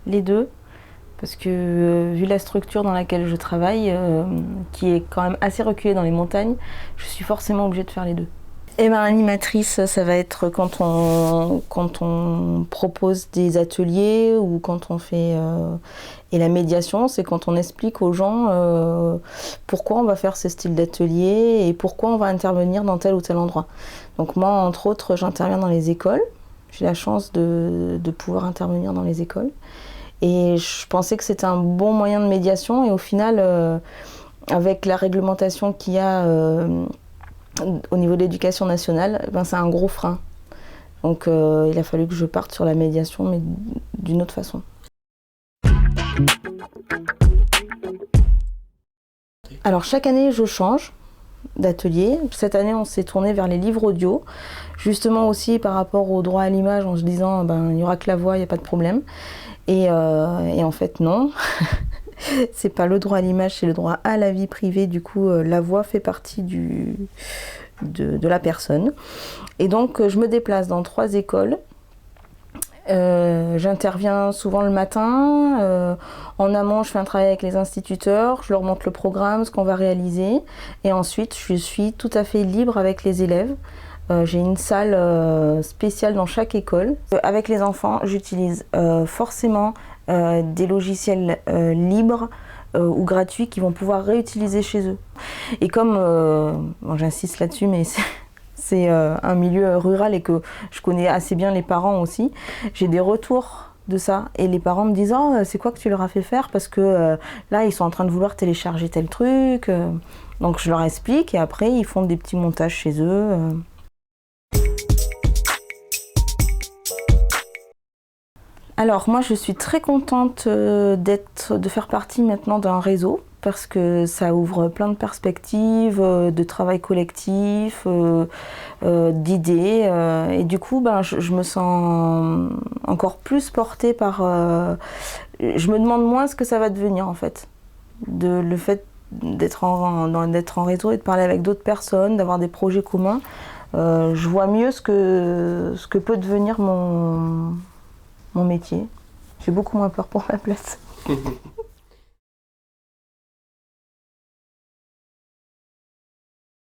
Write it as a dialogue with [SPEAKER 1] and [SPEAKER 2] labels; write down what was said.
[SPEAKER 1] les deux, parce que vu la structure dans laquelle je travaille, qui est quand même assez reculée dans les montagnes, je suis forcément obligée de faire les deux. Eh ben, animatrice, ça va être quand on propose des ateliers ou quand on fait... Et la médiation, c'est quand on explique aux gens pourquoi on va faire ce style d'atelier et pourquoi on va intervenir dans tel ou tel endroit. Donc moi, entre autres, j'interviens dans les écoles. J'ai la chance de pouvoir intervenir dans les écoles. Et je pensais que c'était un bon moyen de médiation. Et au final, avec la réglementation qu'il y a au niveau de l'éducation nationale, ben, c'est un gros frein. Donc il a fallu que je parte sur la médiation, mais d'une autre façon. Alors chaque année, je change d'atelier. Cette année, on s'est tourné vers les livres audio, justement aussi par rapport au droit à l'image, en se disant ben, il n'y aura que la voix, il n'y a pas de problème. Et en fait, non. C'est pas le droit à l'image, c'est le droit à la vie privée. Du coup, la voix fait partie de la personne. Et donc, je me déplace dans 3 écoles. J'interviens souvent le matin. En amont, je fais un travail avec les instituteurs. Je leur montre le programme, ce qu'on va réaliser. Et ensuite, je suis tout à fait libre avec les élèves. J'ai une salle spéciale dans chaque école. Avec les enfants, j'utilise forcément des logiciels libres ou gratuits qu'ils vont pouvoir réutiliser chez eux. Et comme, bon, j'insiste là-dessus, mais c'est un milieu rural et que je connais assez bien les parents aussi, j'ai des retours de ça. Et les parents me disent « Oh, c'est quoi que tu leur as fait faire ? Parce que là, ils sont en train de vouloir télécharger tel truc. » Donc je leur explique et après, ils font des petits montages chez eux. Alors moi je suis très contente de faire partie maintenant d'un réseau parce que ça ouvre plein de perspectives, de travail collectif, d'idées et du coup ben, je me sens encore plus portée par... je me demande moins ce que ça va devenir en fait. Le fait d'être en réseau et de parler avec d'autres personnes, d'avoir des projets communs, je vois mieux ce que peut devenir mon métier. J'ai beaucoup moins peur pour ma place.